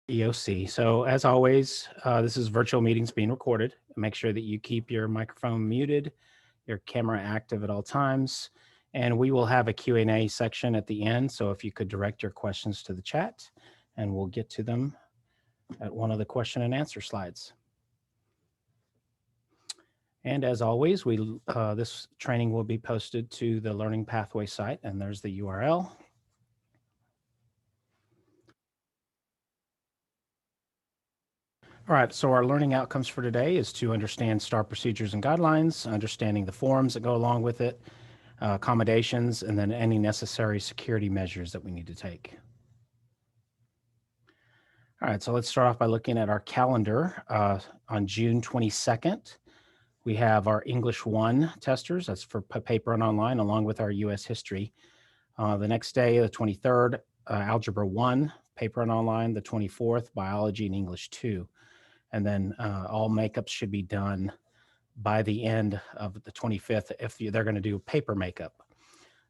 EOC. So as always, this is virtual meetings being recorded. Make sure that you keep your microphone muted, your camera active at all times, and we will have a Q&A section at the end. So if you could direct your questions to the chat, and we'll get to them at one of the question and answer slides. And as always, this training will be posted to the Learning Pathway site, and there's the URL. All right, so our learning outcomes for today is to understand STAAR procedures and guidelines, understanding the forms that go along with it, accommodations, and then any necessary security measures that we need to take. All right, so let's start off by looking at our calendar. On June 22nd, we have our English 1 testers. That's for paper and online, along with our U.S. history. The next day, the 23rd, Algebra 1, paper and online. The 24th, Biology and English 2. And then all makeups should be done by the end of the 25th if they're going to do paper makeup.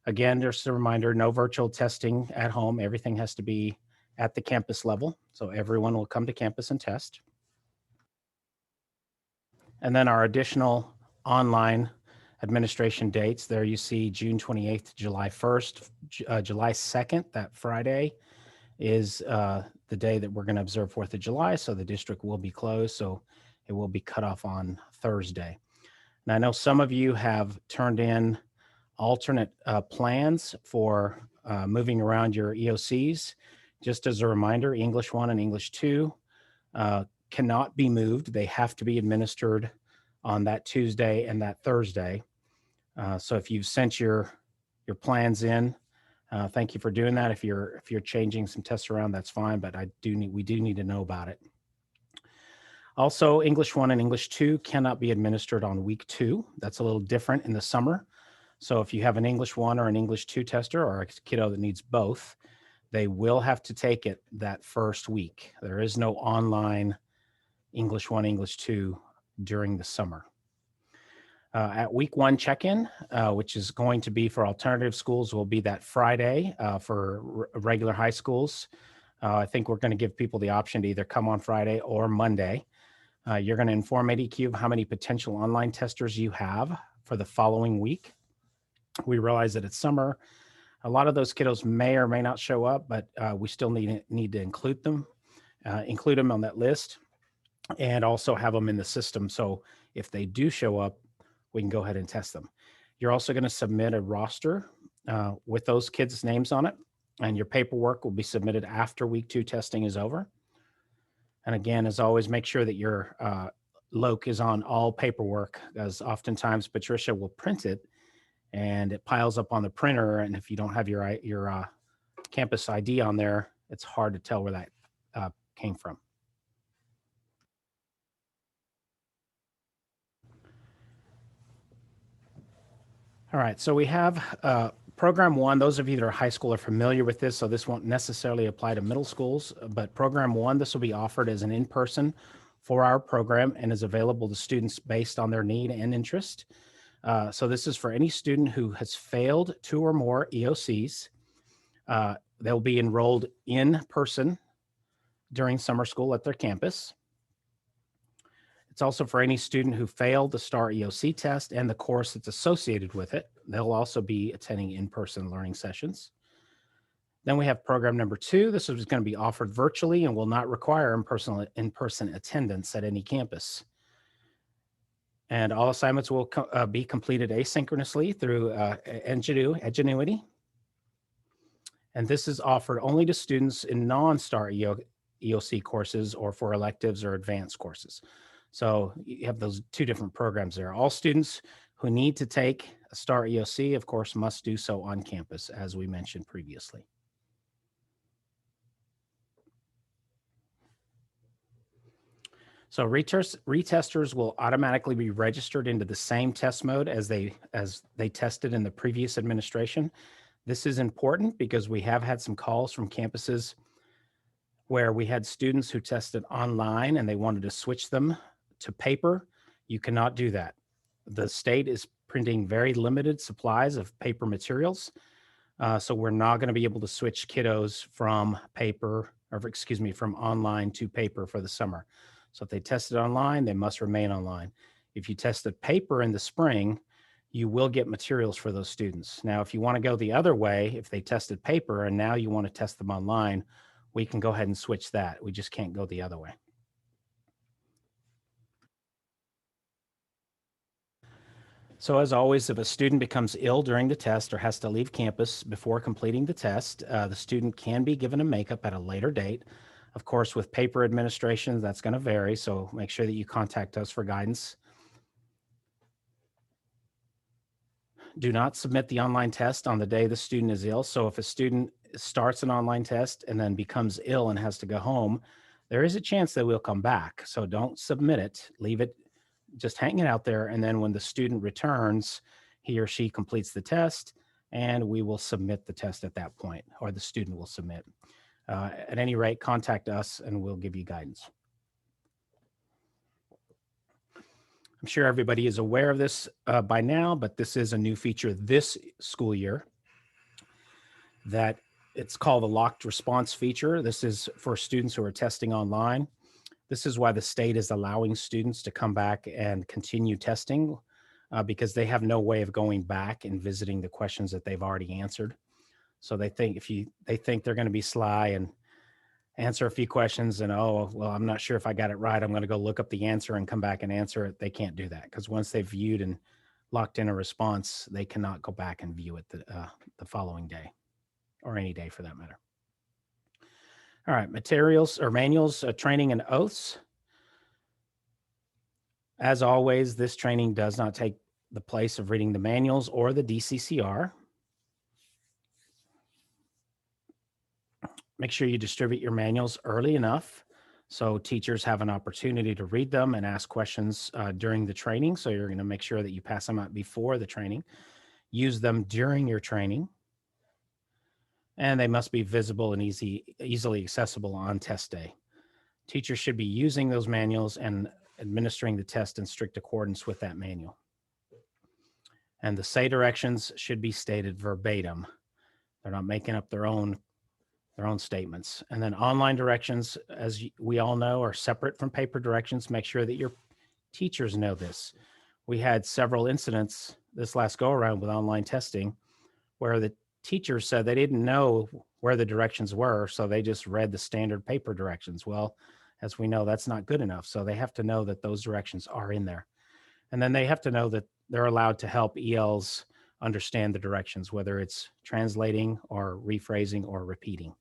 Again, just a reminder, no virtual testing at home. Everything has to be at the campus level. So everyone will come to campus and test. And then our additional online administration dates. There you see June 28th, July 1st, July 2nd, that Friday is the day that we're going to observe 4th of July. So the district will be closed. So it will be cut off on Thursday. And I know some of you have turned in alternate plans for moving around your EOCs. Just as a reminder, English 1 and English 2 cannot be moved. They have to be administered on that Tuesday and that Thursday. So if you've sent your plans in, thank you for doing that. If you're changing some tests around, that's fine, but we do need to know about it. Also, English 1 and English 2 cannot be administered on week 2. That's a little different in the summer. So if you have an English 1 or an English 2 tester or a kiddo that needs both, they will have to take it that first week. There is no online English 1, English 2 during the summer. At week 1 check-in, which is going to be for alternative schools, will be that Friday for regular high schools. I think we're going to give people the option to either come on Friday or Monday. You're going to inform ADQ of how many potential online testers you have for the following week. We realize that it's summer. A lot of those kiddos may or may not show up, but we still need to include them on that list and also have them in the system. So if they do show up, we can go ahead and test them. You're also going to submit a roster with those kids' names on it, and your paperwork will be submitted after week 2 testing is over. And again, as always, make sure that your LOC is on all paperwork, as oftentimes Patricia will print it and it piles up on the printer. And if you don't have your campus ID on there, it's hard to tell where that came from. All right, so we have Program 1. Those of you that are high school are familiar with this, so this won't necessarily apply to middle schools, but Program 1, this will be offered as an in-person 4-hour program and is available to students based on their need and interest. So this is for any student who has failed 2 or more EOCs. They'll be enrolled in person during summer school at their campus. It's also for any student who failed the STAAR EOC test and the course that's associated with it. They'll also be attending in-person learning sessions. Then we have program number 2. This is going to be offered virtually and will not require in-person attendance at any campus. And all assignments will be completed asynchronously through Edgenuity. And this is offered only to students in non-STAAR EOC courses or for electives or advanced courses. So you have those 2 different programs there. All students who need to take a STAAR EOC, of course, must do so on campus, as we mentioned previously. So retesters will automatically be registered into the same test mode as they tested in the previous administration. This is important because we have had some calls from campuses where we had students who tested online and they wanted to switch them to paper. You cannot do that. The state is printing very limited supplies of paper materials. So we're not going to be able to switch kiddos from from online to paper for the summer. So if they tested online, they must remain online. If you tested paper in the spring, you will get materials for those students. Now, if you want to go the other way, if they tested paper and now you want to test them online, we can go ahead and switch that. We just can't go the other way. So as always, if a student becomes ill during the test or has to leave campus before completing the test, the student can be given a makeup at a later date. Of course, with paper administration, that's going to vary, so make sure that you contact us for guidance. Do not submit the online test on the day the student is ill. So if a student starts an online test and then becomes ill and has to go home, there is a chance that we'll come back. So don't submit it, leave it, just hang it out there. And then when the student returns, he or she completes the test and we will submit the test at that point, or the student will submit. At any rate, contact us and we'll give you guidance. I'm sure everybody is aware of this by now, but this is a new feature this school year that it's called the locked response feature. This is for students who are testing online. This is why the state is allowing students to come back and continue testing because they have no way of going back and visiting the questions that they've already answered. So they think they think they're going to be sly and answer a few questions and, oh, well, I'm not sure if I got it right, I'm going to go look up the answer and come back and answer it. They can't do that because once they've viewed and locked in a response, they cannot go back and view it the following day or any day for that matter. All right, materials or manuals, training and oaths. As always, this training does not take the place of reading the manuals or the DCCR. Make sure you distribute your manuals early enough so teachers have an opportunity to read them and ask questions during the training. So you're going to make sure that you pass them out before the training. Use them during your training. And they must be visible and easily accessible on test day. Teachers should be using those manuals and administering the test in strict accordance with that manual. And the say directions should be stated verbatim. They're not making up their own statements. And then online directions, as we all know, are separate from paper directions. Make sure that your teachers know this. We had several incidents this last go around with online testing where the teachers said they didn't know where the directions were, so they just read the standard paper directions. Well, as we know, that's not good enough. So they have to know that those directions are in there. And then they have to know that they're allowed to help ELs understand the directions, whether it's translating or rephrasing or repeating.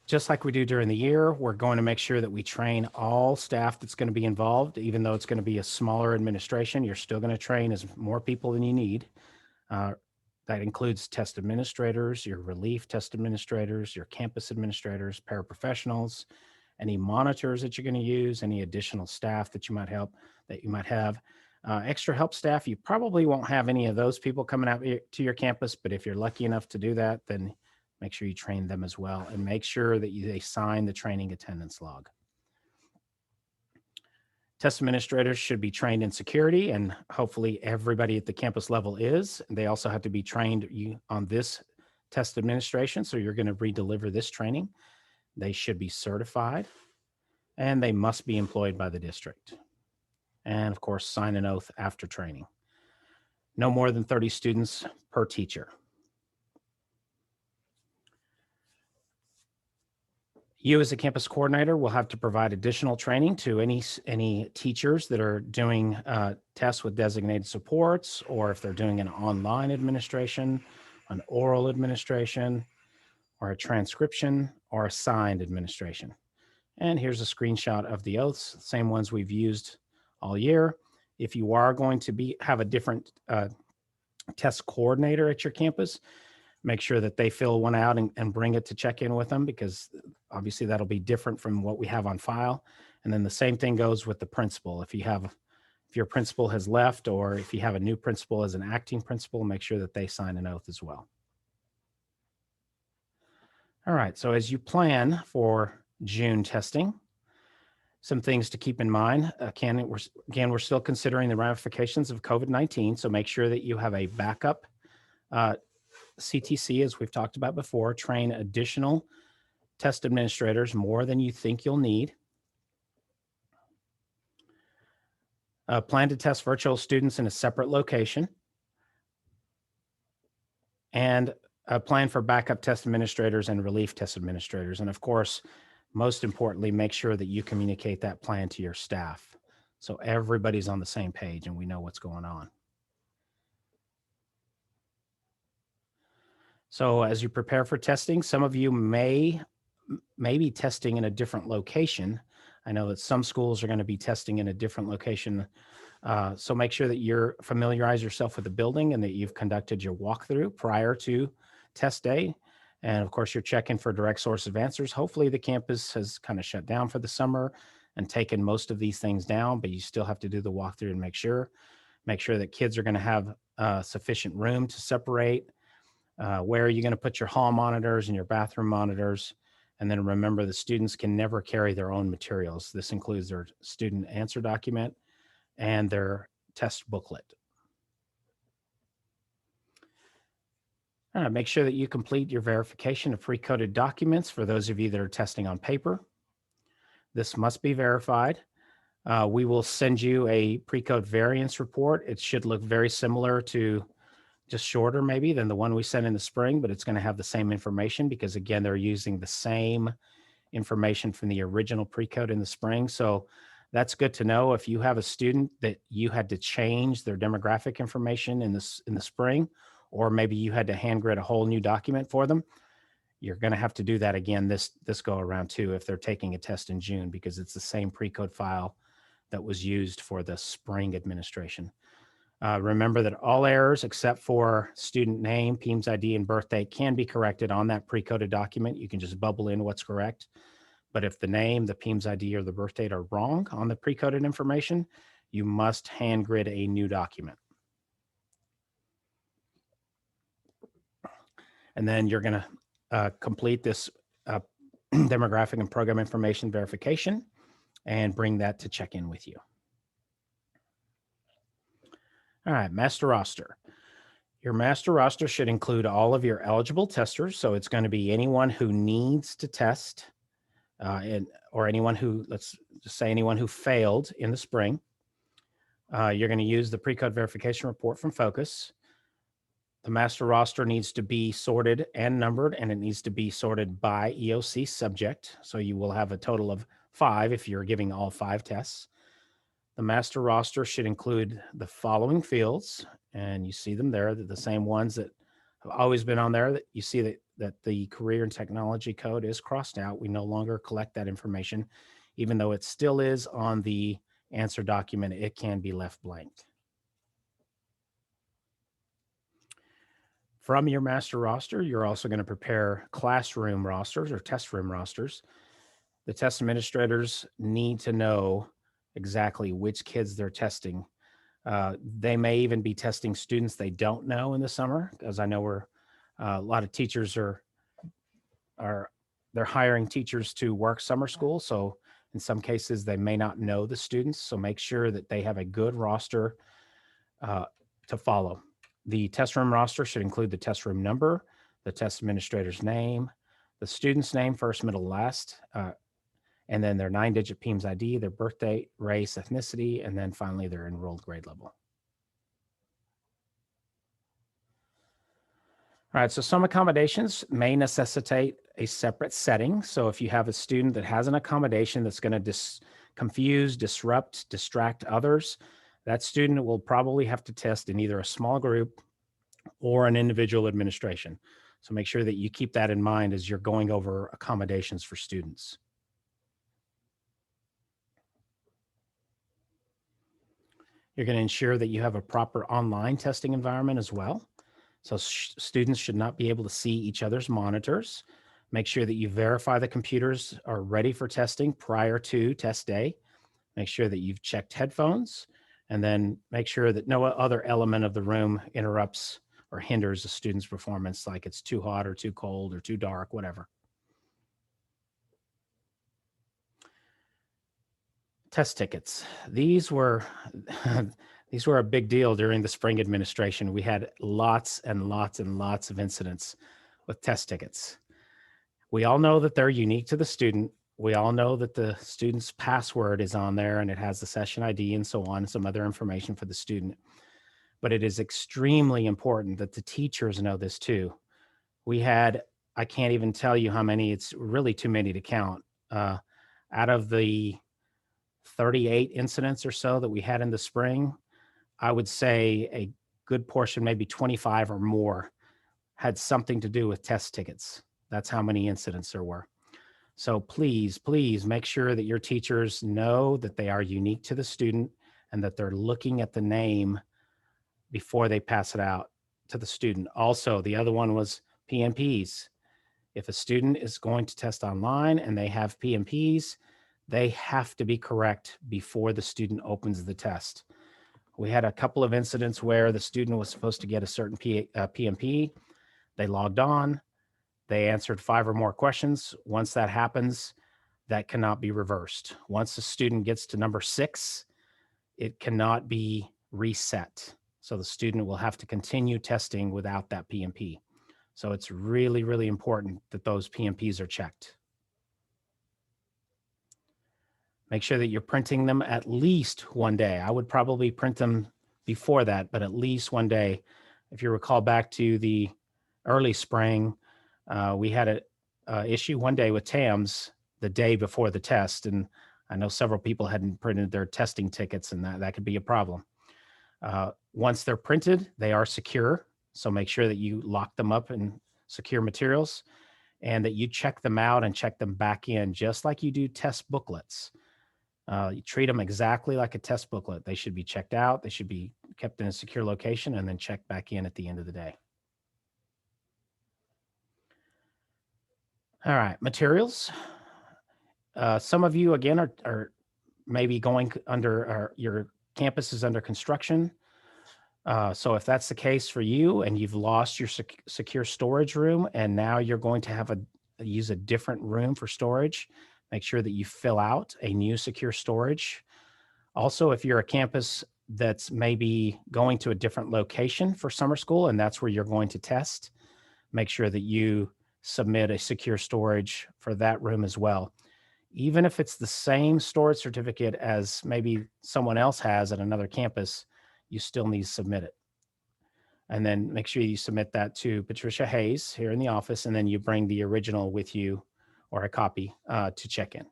Just like we do during the year, we're going to make sure that we train all staff that's going to be involved. Even though it's going to be a smaller administration, you're still going to train as more people than you need. That includes test administrators, your relief test administrators, your campus administrators, paraprofessionals, any monitors that you're going to use, any additional staff that you might have. Extra help staff, you probably won't have any of those people coming out to your campus, but if you're lucky enough to do that, then make sure you train them as well and make sure that they sign the training attendance log. Test administrators should be trained in security, and hopefully everybody at the campus level is. They also have to be trained on this test administration, so you're going to redeliver this training. They should be certified, and they must be employed by the district. And of course, sign an oath after training. No more than 30 students per teacher. You as a campus coordinator will have to provide additional training to any teachers that are doing tests with designated supports, or if they're doing an online administration, an oral administration, or a transcription, or a signed administration. And here's a screenshot of the oaths, same ones we've used all year. If you are going to have a different test coordinator at your campus, make sure that they fill one out and bring it to check in with them, because obviously that'll be different from what we have on file. And then the same thing goes with the principal. If your principal has left, or if you have a new principal as an acting principal, make sure that they sign an oath as well. All right, so as you plan for June testing, Some things to keep in mind. We're still considering the ramifications of COVID-19, so make sure that you have a backup CTC, as we've talked about before. Train additional test administrators more than you think you'll need. Plan to test virtual students in a separate location. And plan for backup test administrators and relief test administrators. And of course, most importantly, make sure that you communicate that plan to your staff so everybody's on the same page and we know what's going on. So as you prepare for testing, some of you may be testing in a different location. I know that some schools are going to be testing in a different location. So make sure that you're familiarize yourself with the building and that you've conducted your walkthrough prior to test day. And of course, you're checking for direct source of answers. Hopefully the campus has kind of shut down for the summer and taken most of these things down, but you still have to do the walkthrough and make sure that kids are going to have sufficient room to separate. Where are you going to put your hall monitors and your bathroom monitors? And then remember, the students can never carry their own materials. This includes their student answer document and their test booklet. Make sure that you complete your verification of pre-coded documents for those of you that are testing on paper. This must be verified. We will send you a pre-code variance report. It should look very similar to, just shorter maybe than the one we sent in the spring, but it's going to have the same information because again, they're using the same information from the original pre-code in the spring. So that's good to know. If you have a student that you had to change their demographic information in the spring, or maybe you had to hand grid a whole new document for them, you're going to have to do that again this go around too if they're taking a test in June, because it's the same pre-code file that was used for the spring administration. Remember that all errors except for student name, PEIMS ID, and birthday can be corrected on that pre-coded document. You can just bubble in what's correct. But if the name, the PEIMS ID, or the birth date are wrong on the pre-coded information, you must hand grid a new document. And then you're going to complete this demographic and program information verification and bring that to check in with you. All right, master roster. Your master roster should include all of your eligible testers. So it's going to be anyone who needs to test or anyone who, let's just say anyone who failed in the spring. You're going to use the pre-code verification report from Focus. The master roster needs to be sorted and numbered, and it needs to be sorted by EOC subject. So you will have a total of 5 if you're giving all 5 tests. The master roster should include the following fields, and you see them there. They're the same ones that have always been on there. That you see that the career and technology code is crossed out. We no longer collect that information, even though it still is on the answer document. It can be left blank. From your master roster, you're also going to prepare classroom rosters or test room rosters. The test administrators need to know exactly which kids they're testing. They may even be testing students they don't know in the summer, because I know a lot of teachers they're hiring teachers to work summer school. So in some cases, they may not know the students. So make sure that they have a good roster to follow. The test room roster should include the test room number, the test administrator's name, the student's name, first, middle, last, and then their 9-digit PEIMS ID, their birth date, race, ethnicity, and then finally their enrolled grade level. All right, so some accommodations may necessitate a separate setting. So if you have a student that has an accommodation that's going to confuse, disrupt, distract others, that student will probably have to test in either a small group or an individual administration. So make sure that you keep that in mind as you're going over accommodations for students. You're going to ensure that you have a proper online testing environment as well. So students should not be able to see each other's monitors. Make sure that you verify the computers are ready for testing prior to test day. Make sure that you've checked headphones, and then make sure that no other element of the room interrupts or hinders a student's performance, like it's too hot or too cold or too dark, whatever. Test tickets. These were these were a big deal during the spring administration. We had lots and lots and lots of incidents with test tickets. We all know that they're unique to the student. We all know that the student's password is on there and it has the session ID and so on, and some other information for the student. But it is extremely important that the teachers know this too. We had, I can't even tell you how many, it's really too many to count. Out of the 38 incidents or so that we had in the spring, I would say a good portion, maybe 25 or more, had something to do with test tickets. That's how many incidents there were. So please, please make sure that your teachers know that they are unique to the student and that they're looking at the name before they pass it out to the student. Also, the other one was PMPs. If a student is going to test online and they have PMPs, they have to be correct before the student opens the test. We had a couple of incidents where the student was supposed to get a certain PMP. They logged on, they answered 5 or more questions. Once that happens, that cannot be reversed. Once the student gets to number 6, it cannot be reset. So the student will have to continue testing without that PMP. So it's really, really important that those PMPs are checked. Make sure that you're printing them at least one day. I would probably print them before that, but at least one day. If you recall back to the early spring, we had a issue one day with TAMS the day before the test, and I know several people hadn't printed their testing tickets, and that could be a problem. Once they're printed, they are secure, so make sure that you lock them up in secure materials and that you check them out and check them back in just like you do test booklets. You treat them exactly like a test booklet. They should be checked out. They should be kept in a secure location and then checked back in at the end of the day. All right, materials. Some of you, again, are maybe going under, or your campus is under construction. So if that's the case for you and you've lost your secure storage room and now you're going to have use a different room for storage, make sure that you fill out a new secure storage. Also, if you're a campus that's maybe going to a different location for summer school and that's where you're going to test, make sure that you submit a secure storage for that room as well. Even if it's the same storage certificate as maybe someone else has at another campus, you still need to submit it. And then make sure you submit that to Patricia Hayes here in the office, and then you bring the original with you or a copy to check in.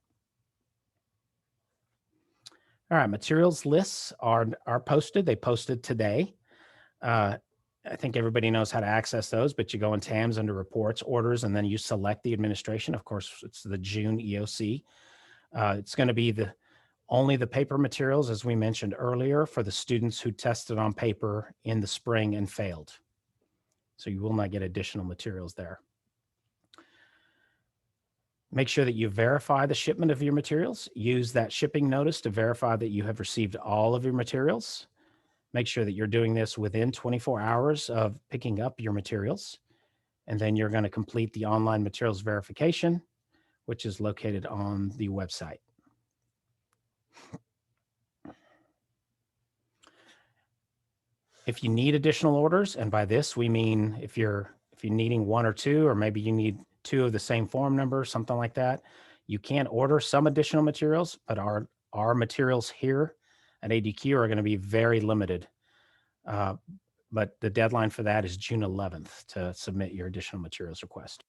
All right, materials lists are posted. They posted today. I think everybody knows how to access those, but you go in TAMS under reports, orders, and then you select the administration. Of course, it's the June EOC. It's going to be only the paper materials, as we mentioned earlier, for the students who tested on paper in the spring and failed. So you will not get additional materials there. Make sure that you verify the shipment of your materials. Use that shipping notice to verify that you have received all of your materials. Make sure that you're doing this within 24 hours of picking up your materials. And then you're going to complete the online materials verification, which is located on the website. If you need additional orders, and by this we mean if you're needing 1 or 2, or maybe you need 2 of the same form number, something like that, you can order some additional materials, but our materials here at ADQ are going to be very limited. But the deadline for that is June 11th to submit your additional materials request.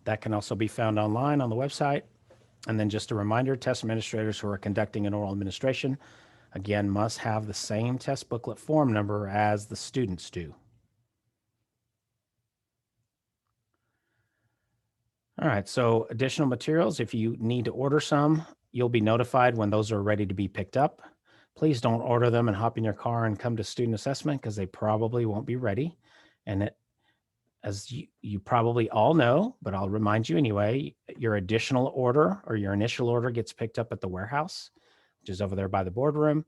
That can also be found online on the website. And then just a reminder, test administrators who are conducting an oral administration, again, must have the same test booklet form number as the students do. All right, so additional materials, if you need to order some, you'll be notified when those are ready to be picked up. Please don't order them and hop in your car and come to student assessment because they probably won't be ready. And as you probably all know, but I'll remind you anyway, your additional order or your initial order gets picked up at the warehouse, which is over there by the boardroom.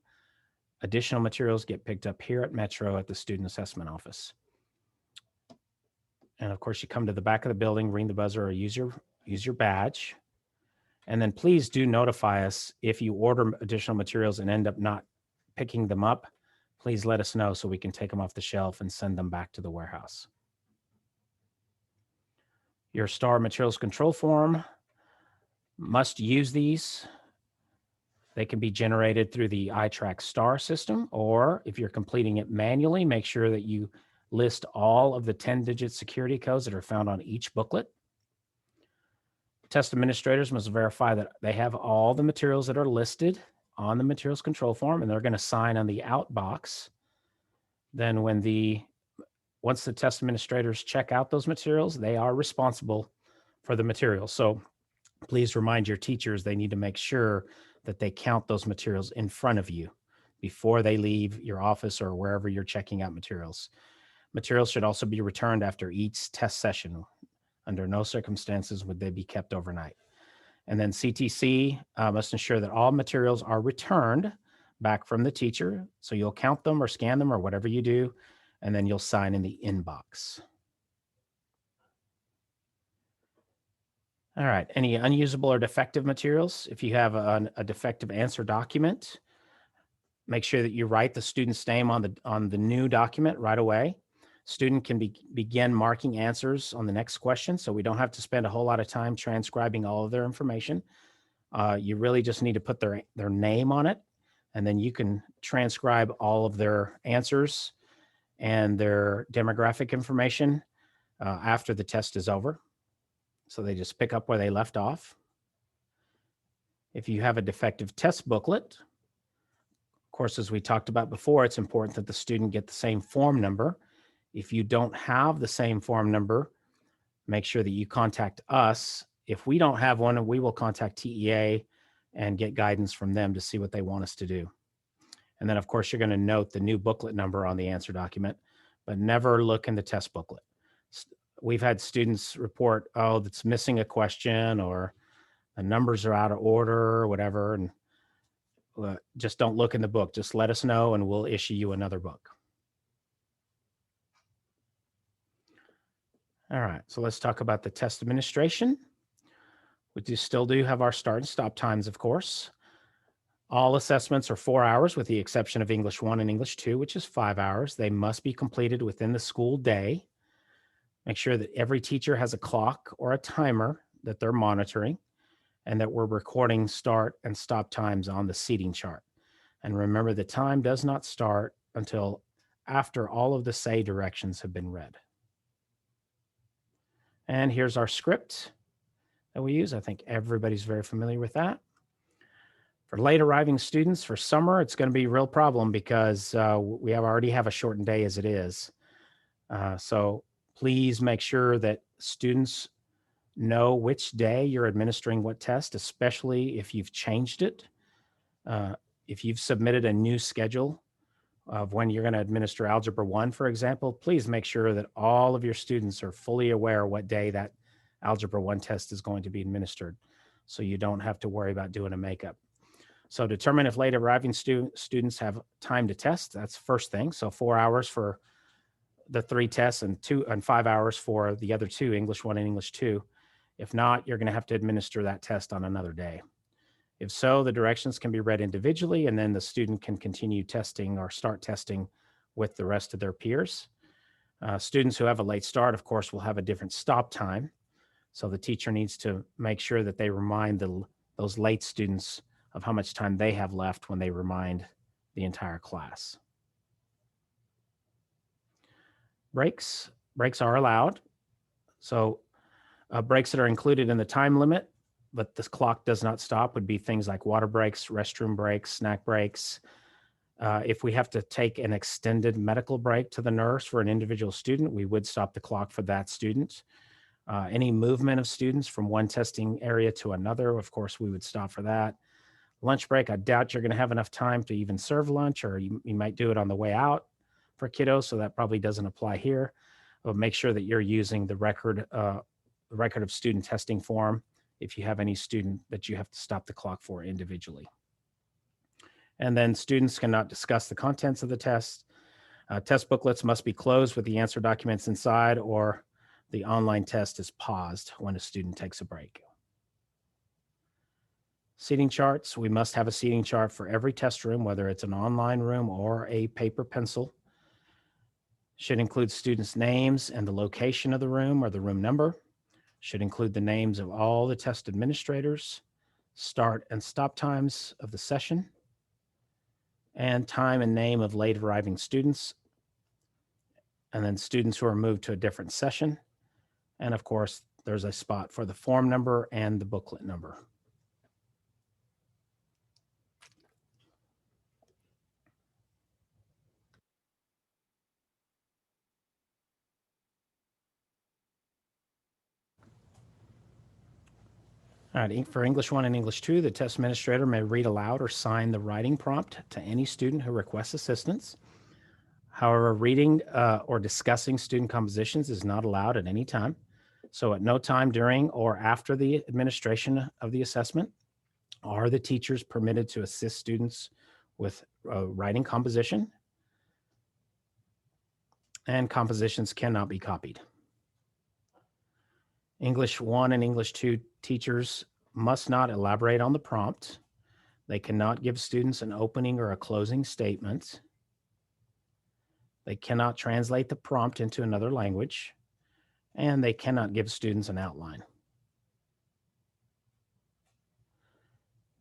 Additional materials get picked up here at Metro at the student assessment office. And of course, you come to the back of the building, ring the buzzer, or use your use your badge. And then please do notify us if you order additional materials and end up not picking them up. Please let us know so we can take them off the shelf and send them back to the warehouse. Your STAAR materials control form, must use these. They can be generated through the iTrack STAAR system, or if you're completing it manually, make sure that you list all of the 10-digit security codes that are found on each booklet. Test administrators must verify that they have all the materials that are listed on the materials control form, and they're going to sign on the out box. Then once the test administrators check out those materials, they are responsible for the materials. So please remind your teachers they need to make sure that they count those materials in front of you before they leave your office or wherever you're checking out materials. Materials should also be returned after each test session. Under no circumstances would they be kept overnight. And then CTC must ensure that all materials are returned back from the teacher. So you'll count them or scan them or whatever you do, and then you'll sign in the inbox. All right, any unusable or defective materials? If you have a defective answer document, make sure that you write the student's name on the new document right away. Student can begin marking answers on the next question, so we don't have to spend a whole lot of time transcribing all of their information. You really just need to put their name on it, and then you can transcribe all of their answers and their demographic information after the test is over. So they just pick up where they left off. If you have a defective test booklet, of course, as we talked about before, it's important that the student get the same form number. If you don't have the same form number, make sure that you contact us. If we don't have one, we will contact TEA and get guidance from them to see what they want us to do. And then, of course, you're going to note the new booklet number on the answer document, but never look in the test booklet. We've had students report, oh, that's missing a question, or the numbers are out of order or whatever, and just don't look in the book. Just let us know and we'll issue you another book. All right, so let's talk about the test administration. We still do have our start and stop times, of course. All assessments are 4 hours with the exception of English 1 and English 2, which is 5 hours. They must be completed within the school day. Make sure that every teacher has a clock or a timer that they're monitoring, and that we're recording start and stop times on the seating chart. And remember, the time does not start until after all of the say directions have been read. And here's our script that we use. I think everybody's very familiar with that. For late arriving students for summer, it's going to be a real problem because we already have a shortened day as it is. So please make sure that students know which day you're administering what test, especially if you've changed it. If you've submitted a new schedule of when you're going to administer Algebra 1, for example, please make sure that all of your students are fully aware what day that Algebra 1 test is going to be administered, so you don't have to worry about doing a makeup. So determine if late arriving students have time to test. That's first thing. So 4 hours for the 3 tests and 5 hours for the other 2, English 1 and English 2. If not, you're going to have to administer that test on another day. If so, the directions can be read individually, and then the student can continue testing or start testing with the rest of their peers. Students who have a late start, of course, will have a different stop time. So the teacher needs to make sure that they remind those late students of how much time they have left when they remind the entire class. Breaks are allowed. So breaks that are included in the time limit, but the clock does not stop, would be things like water breaks, restroom breaks, snack breaks. If we have to take an extended medical break to the nurse for an individual student, we would stop the clock for that student. Any movement of students from one testing area to another, of course, we would stop for that. Lunch break, I doubt you're going to have enough time to even serve lunch, or you might do it on the way out for kiddos, so that probably doesn't apply here. But make sure that you're using the record of student testing form if you have any student that you have to stop the clock for individually. And then students cannot discuss the contents of the test. Test booklets must be closed with the answer documents inside, or The online test is paused when a student takes a break. Seating charts, we must have a seating chart for every test room, whether it's an online room or a paper pencil. Should include students' names and the location of the room or the room number. Should include the names of all the test administrators, start and stop times of the session, and time and name of late arriving students, and then students who are moved to a different session. And of course, there's a spot for the form number and the booklet number. All right, for English 1 and English 2, the test administrator may read aloud or sign the writing prompt to any student who requests assistance. However, reading or discussing student compositions is not allowed at any time. So at no time during or after the administration of the assessment are the teachers permitted to assist students with writing composition, and compositions cannot be copied. English 1 and English 2 teachers must not elaborate on the prompt. They cannot give students an opening or a closing statement. They cannot translate the prompt into another language, and they cannot give students an outline.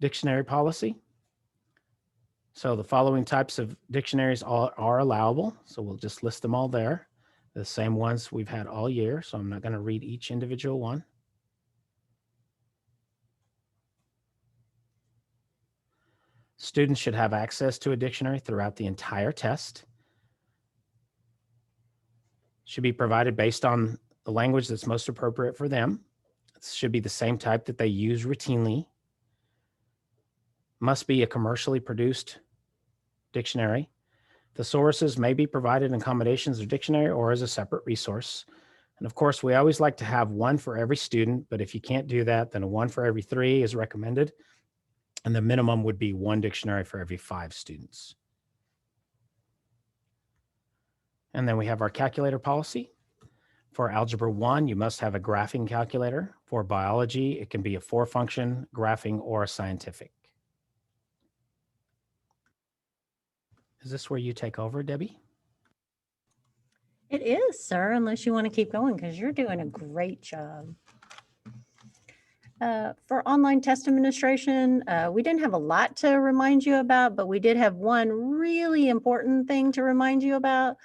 Dictionary policy. So the following types of dictionaries are allowable. So we'll just list them all there. The same ones we've had all year. So I'm not going to read each individual one. Students should have access to a dictionary throughout the entire test. Should be provided based on the language that's most appropriate for them. It should be the same type that they use routinely. Must be a commercially produced dictionary. The sources may be provided in combinations of dictionary or as a separate resource. And of course, we always like to have one for every student, but if you can't do that, then a one for every 3 is recommended. And the minimum would be 1 dictionary for every 5 students. And then we have our calculator policy. For Algebra 1, you must have a graphing calculator. For biology, it can be a 4-function, graphing, or a scientific. Is this where you take over, Debbie? It is, sir, unless you want to keep going because you're doing a great job. For online test administration, we didn't have a lot to remind you about, but we did have one really important thing to remind you about.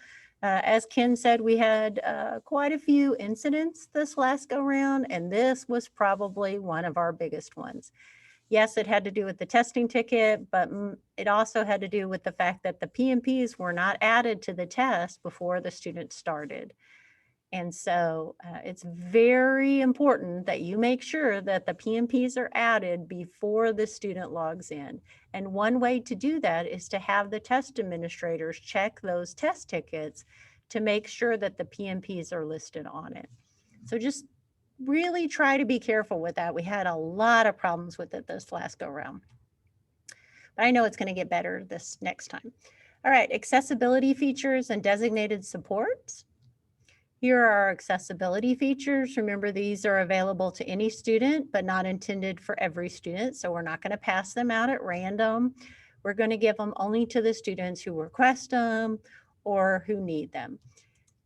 As Ken said, we had quite a few incidents this last go round, and this was probably one of our biggest ones. Yes, it had to do with the testing ticket, but it also had to do with the fact that the PMPs were not added to the test before the student started. And so it's very important that you make sure that the PMPs are added before the student logs in. And one way to do that is to have the test administrators check those test tickets to make sure that the PMPs are listed on it. So just really try to be careful with that. We had a lot of problems with it this last go round. But I know it's going to get better this next time. All right, accessibility features and designated supports. Here are our accessibility features. Remember, these are available to any student, but not intended for every student. So we're not going to pass them out at random. We're going to give them only to the students who request them or who need them.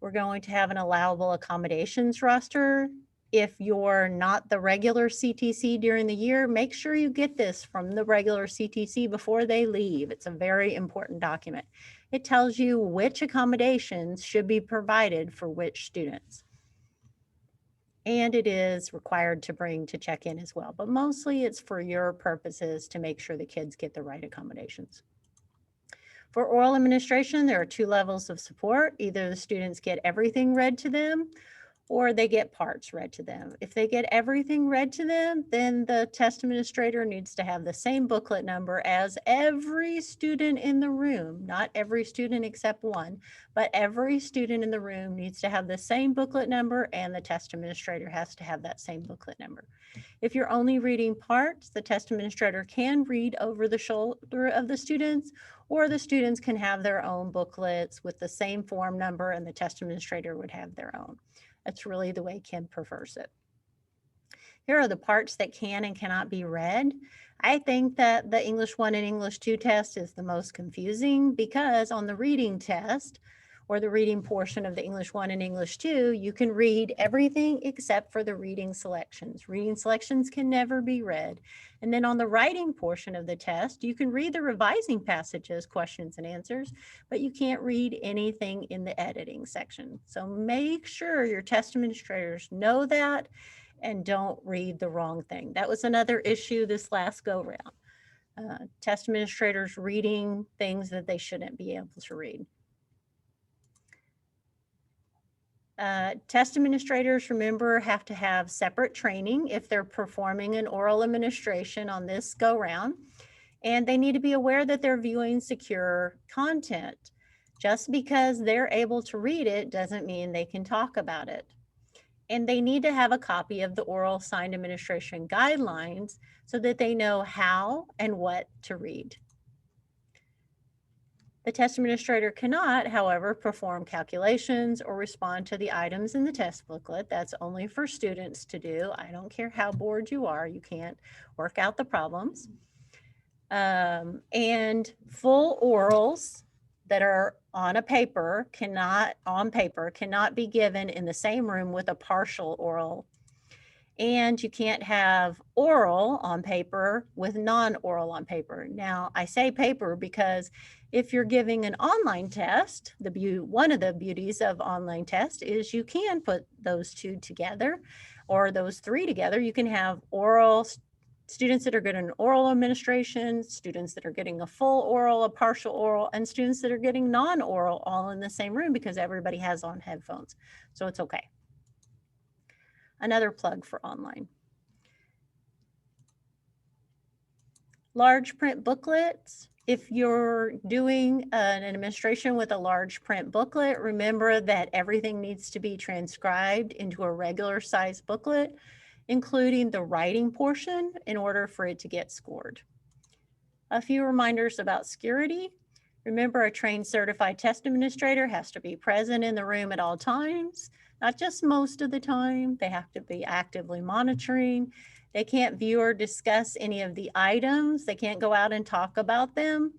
We're going to have an allowable accommodations roster. If you're not the regular CTC during the year, make sure you get this from the regular CTC before they leave. It's a very important document. It tells you which accommodations should be provided for which students. And it is required to bring to check in as well, but mostly it's for your purposes to make sure the kids get the right accommodations. For oral administration, there are 2 levels of support. Either the students get everything read to them or they get parts read to them. If they get everything read to them, then the test administrator needs to have the same booklet number as every student in the room, not every student except one, but every student in the room needs to have the same booklet number and the test administrator has to have that same booklet number. If you're only reading parts, the test administrator can read over the shoulder of the students, or the students can have their own booklets with the same form number and the test administrator would have their own. That's really the way Ken prefers it. Here are the parts that can and cannot be read. I think that the English 1 and English 2 test is the most confusing because on the reading test, or the reading portion of the English 1 and English 2, you can read everything except for the reading selections. Reading selections can never be read. And then on the writing portion of the test, you can read the revising passages, questions and answers, but you can't read anything in the editing section. So make sure your test administrators know that and don't read the wrong thing. That was another issue this last go round. Test administrators reading things that they shouldn't be able to read. Test administrators, remember, have to have separate training if they're performing an oral administration on this go round, and they need to be aware that they're viewing secure content. Just because they're able to read it doesn't mean they can talk about it. And they need to have a copy of the oral signed administration guidelines so that they know how and what to read. The test administrator cannot, however, perform calculations or respond to the items in the test booklet. That's only for students to do. I don't care how bored you are, you can't work out the problems. And full orals that are on paper cannot be given in the same room with a partial oral. And you can't have oral on paper with non-oral on paper. Now, I say paper because if you're giving an online test, one of the beauties of online test is you can put those two together or those three together. You can have oral students that are getting an oral administration, students that are getting a full oral, a partial oral, and students that are getting non-oral all in the same room because everybody has on headphones. So it's okay. Another plug for online. Large print booklets. If you're doing an administration with a large print booklet, remember that everything needs to be transcribed into a regular size booklet, including the writing portion, in order for it to get scored. A few reminders about security. Remember, a trained certified test administrator has to be present in the room at all times. Not just most of the time, they have to be actively monitoring. They can't view or discuss any of the items. They can't go out and talk about them.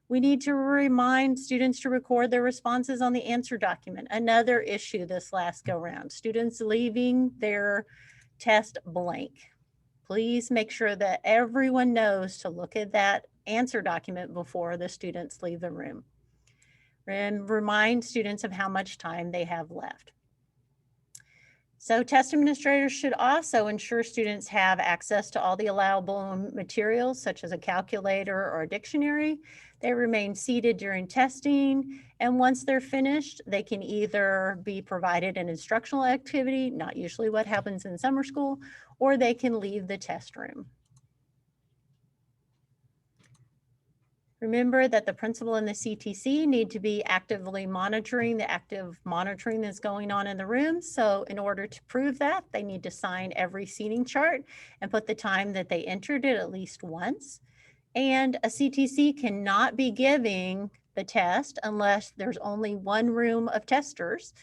We need to remind students to record their responses on the answer document. Another issue this last go round, students leaving their test blank. Please make sure that everyone knows to look at that answer document before the students leave the room. And remind students of how much time they have left. So test administrators should also ensure students have access to all the allowable materials, such as a calculator or a dictionary. They remain seated during testing, and once they're finished, they can either be provided an instructional activity, not usually what happens in summer school, or they can leave the test room. Remember that the principal and the CTC need to be actively monitoring the active monitoring that's going on in the room. So in order to prove that, they need to sign every seating chart and put the time that they entered it at least once. And a CTC cannot be giving the test unless there's only one room of testers,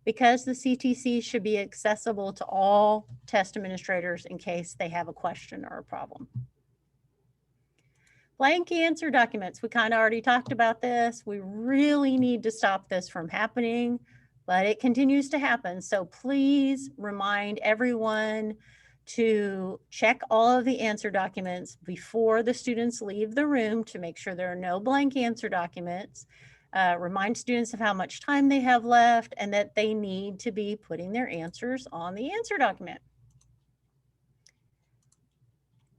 because the CTC should be accessible to all test administrators in case they have a question or a problem. Blank answer documents. We kind of already talked about this. We really need to stop this from happening, but it continues to happen. So please remind everyone to check all of the answer documents before the students leave the room to make sure there are no blank answer documents. Remind students of how much time they have left and that they need to be putting their answers on the answer document.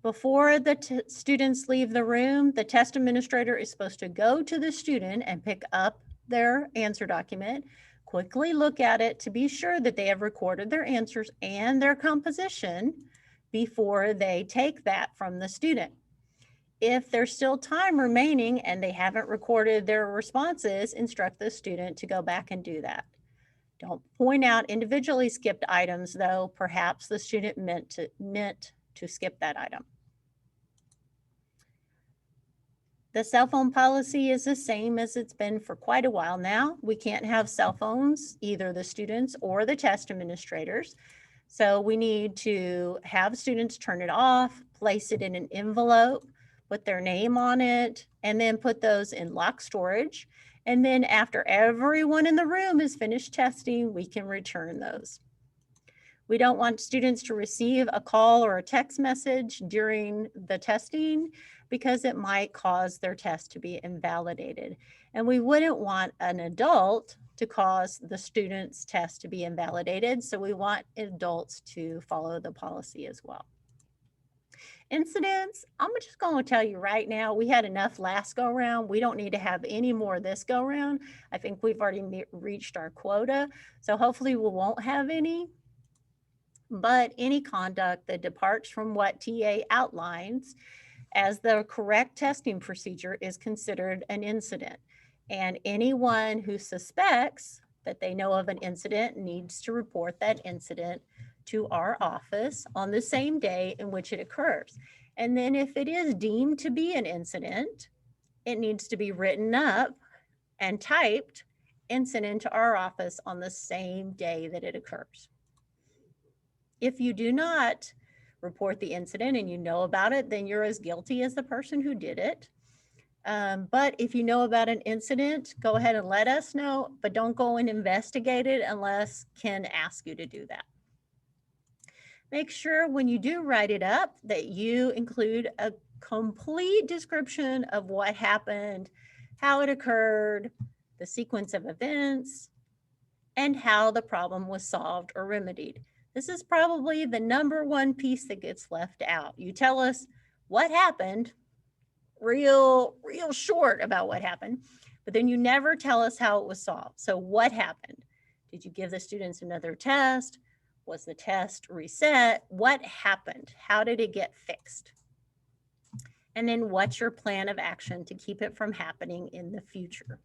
Before the students leave the room, the test administrator is supposed to go to the student and pick up their answer document, quickly look at it to be sure that they have recorded their answers and their composition before they take that from the student. If there's still time remaining and they haven't recorded their responses, instruct the student to go back and do that. Don't point out individually skipped items, though. Perhaps the student meant to skip that item. The cell phone policy is the same as it's been for quite a while now. We can't have cell phones, either the students or the test administrators. So we need to have students turn it off, place it in an envelope, put their name on it, and then put those in locked storage. And then after everyone in the room is finished testing, we can return those. We don't want students to receive a call or a text message during the testing because it might cause their test to be invalidated. And we wouldn't want an adult to cause the student's test to be invalidated. So we want adults to follow the policy as well. Incidents, I'm just going to tell you right now, we had enough last go round. We don't need to have any more this go round. I think we've already reached our quota. So hopefully we won't have any. But any conduct that departs from what TA outlines as the correct testing procedure is considered an incident. And anyone who suspects that they know of an incident needs to report that incident to our office on the same day in which it occurs. And then if it is deemed to be an incident, it needs to be written up and typed and sent into our office on the same day that it occurs. If you do not report the incident and you know about it, then you're as guilty as the person who did it. But if you know about an incident, go ahead and let us know, but don't go and investigate it unless Ken asks you to do that. Make sure when you do write it up that you include a complete description of what happened, how it occurred, the sequence of events, and how the problem was solved or remedied. This is probably the number one piece that gets left out. You tell us what happened, real short about what happened, but then you never tell us how it was solved. So what happened? Did you give the students another test? Was the test reset? What happened? How did it get fixed? And then what's your plan of action to keep it from happening in the future?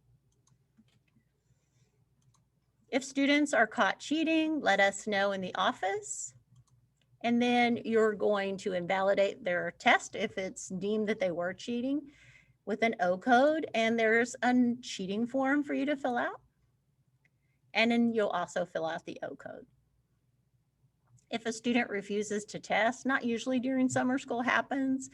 If students are caught cheating, let us know in the office. And then you're going to invalidate their test if it's deemed that they were cheating with an O code. And there's a cheating form for you to fill out. And then you'll also fill out the O code. If a student refuses to test, not usually during summer school happens,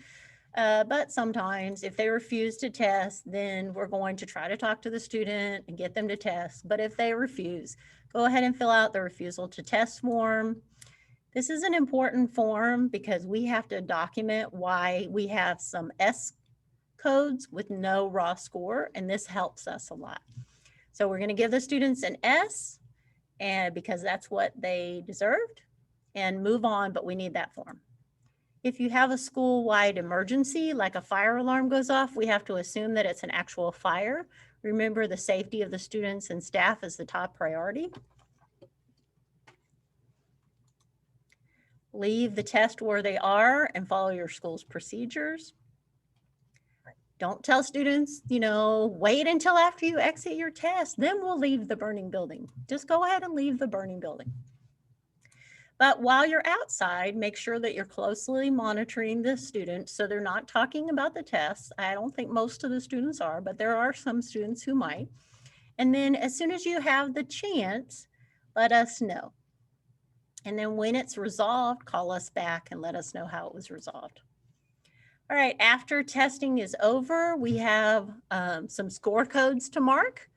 but sometimes if they refuse to test, then we're going to try to talk to the student and get them to test. But if they refuse, go ahead and fill out the refusal to test form. This is an important form because we have to document why we have some S codes with no raw score, and this helps us a lot. So we're going to give the students an S, and because that's what they deserved, and move on, but we need that form. If you have a school-wide emergency, like a fire alarm goes off, we have to assume that it's an actual fire. Remember, the safety of the students and staff is the top priority. Leave the test where they are and follow your school's procedures. Don't tell students, wait until after you exit your test, then we'll leave the burning building. Just go ahead and leave the burning building. But while you're outside, make sure that you're closely monitoring the students so they're not talking about the tests. I don't think most of the students are, but there are some students who might. And then as soon as you have the chance, let us know. And then when it's resolved, call us back and let us know how it was resolved. All right, after testing is over, we have some score codes to mark.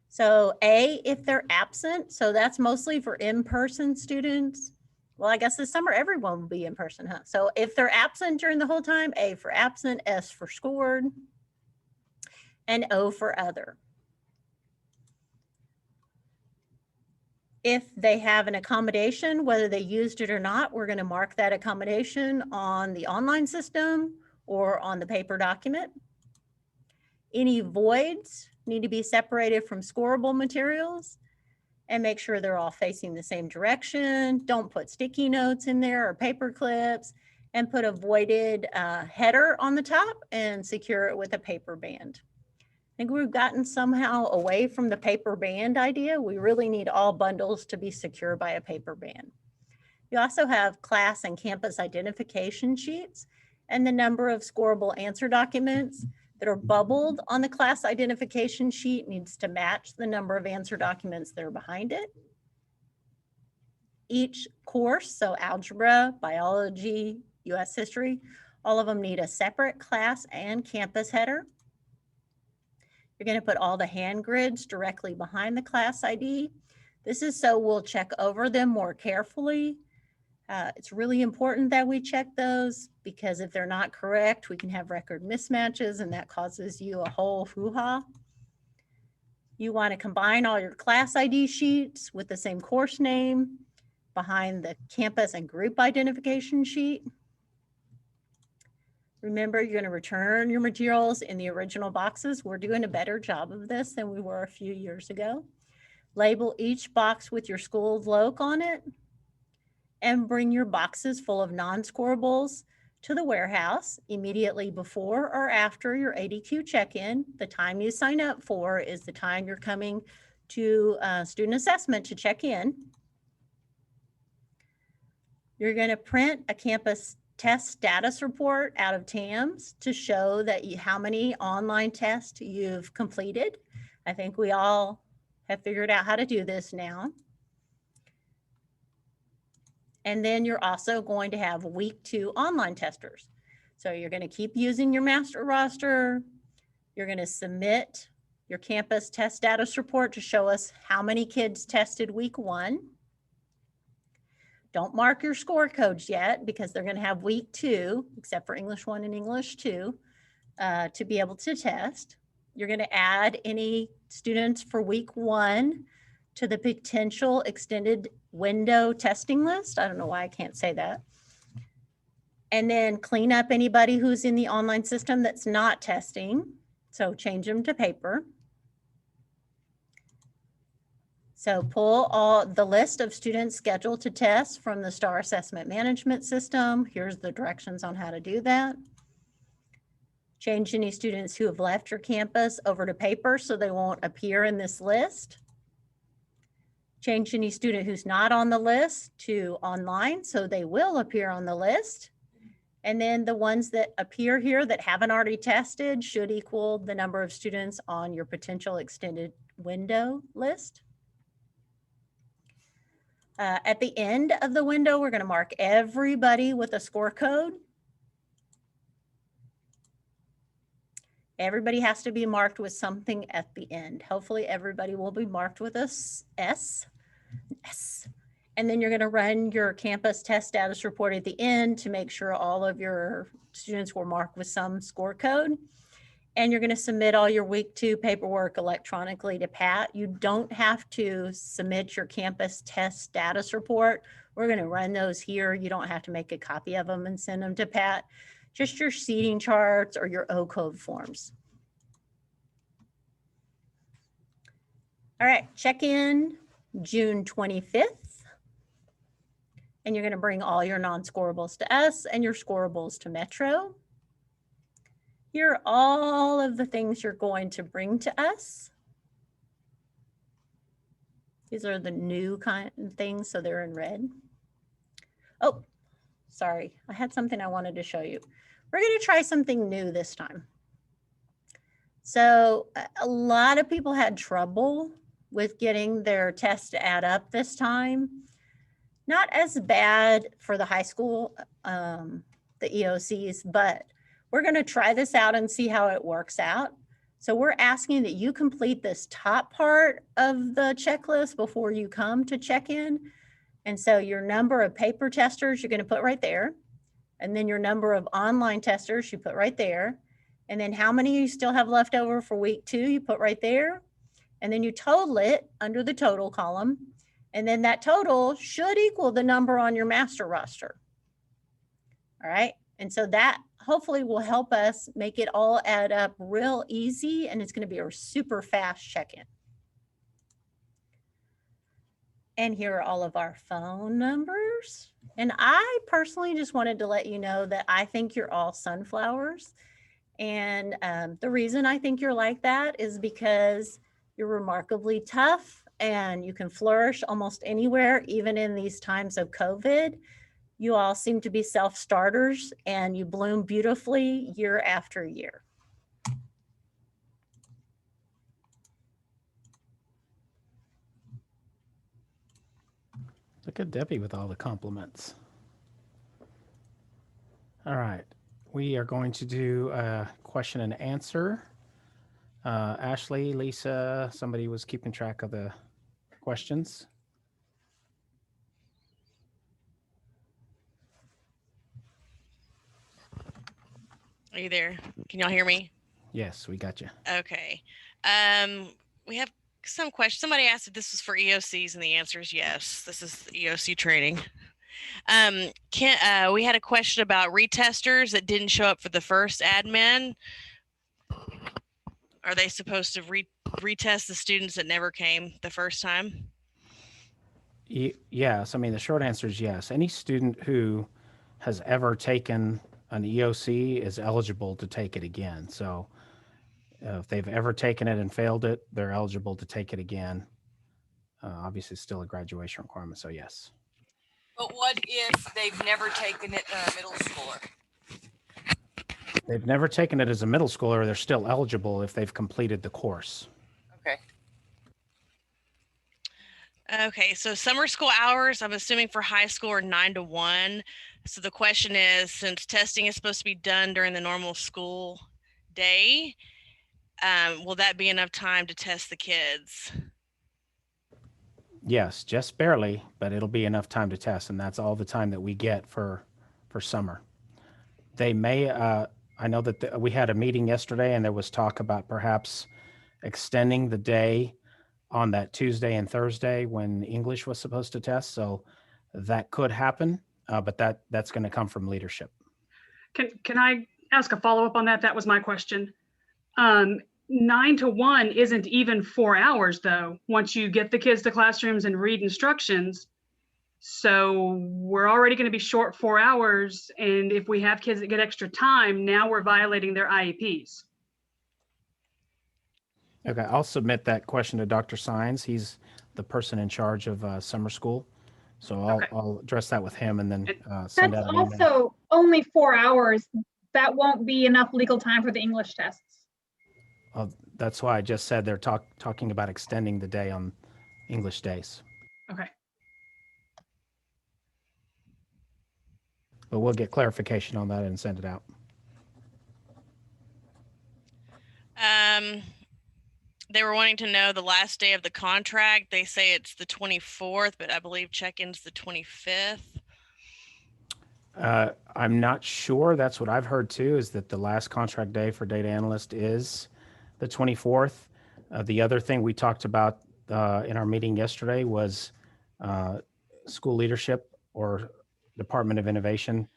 So A, if they're absent, so that's mostly for in-person students. Well, I guess this summer everyone will be in person, huh? So if they're absent during the whole time, A for absent, S for scored, and O for other. If they have an accommodation, whether they used it or not, we're going to mark that accommodation on the online system or on the paper document. Any voids need to be separated from scorable materials and make sure they're all facing the same direction. Don't put sticky notes in there or paper clips, and put a voided header on the top and secure it with a paper band. I think we've gotten somehow away from the paper band idea. We really need all bundles to be secure by a paper band. You also have class and campus identification sheets and the number of scorable answer documents. that are bubbled on the class identification sheet needs to match the number of answer documents that are behind it. Each course, so algebra, biology, US history, all of them need a separate class and campus header. You're going to put all the hand grids directly behind the class ID. This is so we'll check over them more carefully. It's really important that we check those because if they're not correct, we can have record mismatches and that causes you a whole hoo-ha. You want to combine all your class ID sheets with the same course name behind the campus and group identification sheet. Remember, you're going to return your materials in the original boxes. We're doing a better job of this than we were a few years ago. Label each box with your school's logo on it and bring your boxes full of non-scorables to the warehouse immediately before or after your ADQ check-in. The time you sign up for is the time you're coming to student assessment to check in. You're going to print a campus test status report out of TAMS to show that how many online tests you've completed. I think we all have figured out how to do this now. And then you're also going to have week 2 online testers. So you're going to keep using your master roster. You're going to submit your campus test status report to show us how many kids tested week 1. Don't mark your score codes yet because they're going to have week 2, except for English 1 and English 2, to be able to test. You're going to add any students for week 1 to the potential extended window testing list. I don't know why I can't say that. And then clean up anybody who's in the online system that's not testing. So change them to paper. So pull all the list of students scheduled to test from the STAAR assessment management system. Here's the directions on how to do that. Change any students who have left your campus over to paper so they won't appear in this list. Change any student who's not on the list to online so they will appear on the list. And then the ones that appear here that haven't already tested should equal the number of students on your potential extended window list. At the end of the window, we're going to mark everybody with a score code. Everybody has to be marked with something at the end. Hopefully everybody will be marked with a S. And then you're going to run your campus test status report at the end to make sure all of your students were marked with some score code. And you're going to submit all your week 2 paperwork electronically to Pat. You don't have to submit your campus test status report. We're going to run those here. You don't have to make a copy of them and send them to Pat. Just your seating charts or your O-code forms. All right, check in June 25th. And you're going to bring all your non-scorables to us and your scorables to Metro. Here are all of the things you're going to bring to us. These are the new kind of things, so they're in red. Oh, sorry, I had something I wanted to show you. We're going to try something new this time. So a lot of people had trouble with getting their tests to add up this time. Not as bad for the high school, the EOCs, but we're going to try this out and see how it works out. So we're asking that you complete this top part of the checklist before you come to check in. And so your number of paper testers, you're going to put right there. And then your number of online testers, you put right there. And then how many you still have left over for week 2, you put right there. And then you total it under the total column. And then that total should equal the number on your master roster. All right. And so that hopefully will help us make it all add up real easy. And it's going to be a super fast check-in. And here are all of our phone numbers. And I personally just wanted to let you know that I think you're all sunflowers. And the reason I think you're like that is because you're remarkably tough and you can flourish almost anywhere, even in these times of COVID. You all seem to be self-starters and you bloom beautifully year after year. Look at Debbie with all the compliments. All right. We are going to do a question and answer. Ashley, Lisa, somebody was keeping track of the questions. Are you there? Can y'all hear me? Yes, we got you. Okay. We have some questions. Somebody asked if this was for EOCs, and the answer is yes. This is EOC training. We had a question about retesters that didn't show up for the first admin. Are they supposed to retest the students that never came the first time? Yes. I mean, the short answer is yes. Any student who has ever taken an EOC is eligible to take it again. So if they've ever taken it and failed it, they're eligible to take it again. Obviously, still a graduation requirement. So yes. But what if they've never taken it a middle schooler? They've never taken it as a middle schooler. They're still eligible if they've completed the course. Okay. Okay, so summer school hours, I'm assuming for high school are 9 to 1. So the question is, since testing is supposed to be done during the normal school day, will that be enough time to test the kids? Yes, just barely, but it'll be enough time to test, and that's all the time that we get for summer. They may. I know that we had a meeting yesterday, and there was talk about perhaps extending the day on that Tuesday and Thursday when English was supposed to test. So that could happen, but that's going to come from leadership. Can I ask a follow-up on that? That was my question. 9 to 1 isn't even 4 hours though, once you get the kids to classrooms and read instructions. So we're already going to be short 4 hours. And if we have kids that get extra time, now we're violating their IEPs. Okay, I'll submit that question to Dr. Sines. He's the person in charge of summer school. So I'll address that with him and then send out an email. That's also only 4 hours. That won't be enough legal time for the English tests. That's why I just said they're talking about extending the day on English days. Okay. But we'll get clarification on that and send it out. They were wanting to know the last day of the contract. They say it's the 24th, but I believe check-in's the 25th. I'm not sure. That's what I've heard too, is that the last contract day for data analyst is the 24th. The other thing we talked about in our meeting yesterday was school leadership or Department of Innovation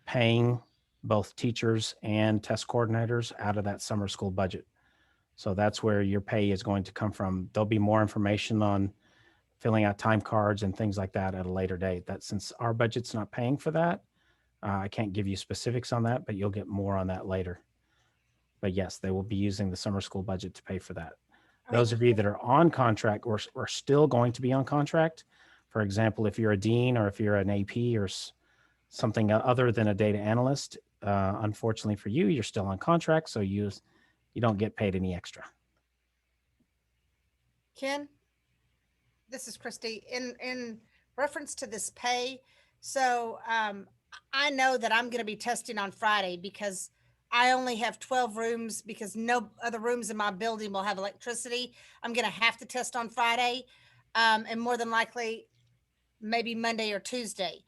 paying both teachers and test coordinators out of that summer school budget. So that's where your pay is going to come from. There'll be more information on filling out time cards and things like that at a later date. That since our budget's not paying for that, I can't give you specifics on that, but you'll get more on that later. But yes, they will be using the summer school budget to pay for that. Those of you that are on contract or are still going to be on contract, for example, if you're a dean or if you're an AP or something other than a data analyst, unfortunately for you, you're still on contract, so you don't get paid any extra. Ken, this is Christy. In reference to this pay, so I know that I'm going to be testing on Friday because I only have 12 rooms because no other rooms in my building will have electricity. I'm going to have to test on Friday, and more than likely, maybe Monday or Tuesday.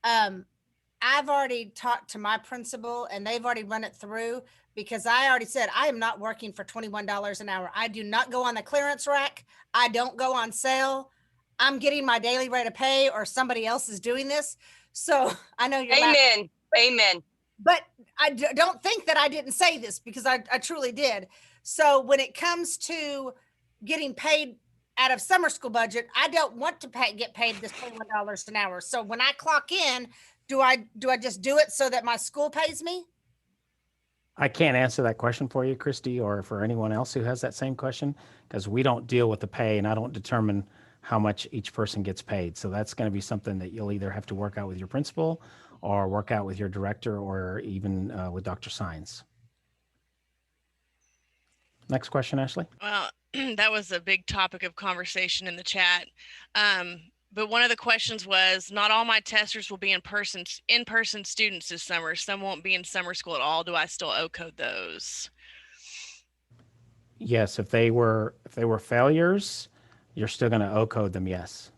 I've already talked to my principal and they've already run it through because I already said I am not working for $21 an hour. I do not go on the clearance rack. I don't go on sale. I'm getting my daily rate of pay or somebody else is doing this. So I know you're Amen. Amen. But I don't think that I didn't say this because I truly did. So when it comes to getting paid out of summer school budget, I don't want to get paid this $21 an hour. So when I clock in, do I just do it so that my school pays me? I can't answer that question for you, Christy, or for anyone else who has that same question, because we don't deal with the pay and I don't determine how much each person gets paid. So that's going to be something that you'll either have to work out with your principal or work out with your director or even with Dr. Sines. Next question, Ashley. Well, that was a big topic of conversation in the chat. But one of the questions was, not all my testers will be in-person students this summer. Some won't be in summer school at all. Do I still O-code those? Yes, if they were failures, you're still going to O-code them, yes.